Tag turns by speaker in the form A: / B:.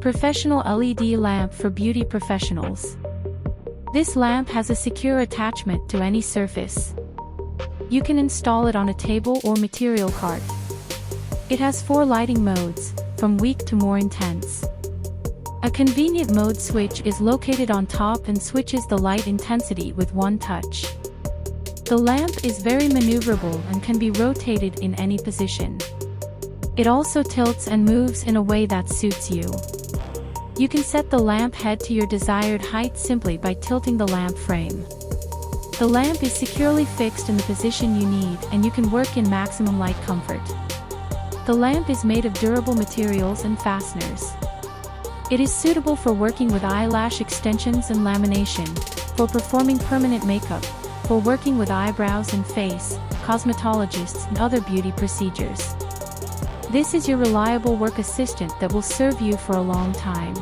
A: Professional LED lamp for beauty professionals. This lamp has a secure attachment to any surface. You can install it on a table or material cart. It has 4 lighting modes, from weak to more intense. A convenient mode switch is located on top and switches the light intensity with one touch. The lamp is very maneuverable and can be rotated in any position. It also tilts and moves in a way that suits you. You can set the lamp head to your desired height simply by tilting the lamp frame. The lamp is securely fixed in the position you need, and you can work in maximum light comfort. The lamp is made of durable materials and fasteners. It is suitable for working with eyelash extensions and lamination, for performing permanent makeup, for working with eyebrows and face, cosmetologists and other beauty procedures. This is your reliable work assistant that will serve you for a long time.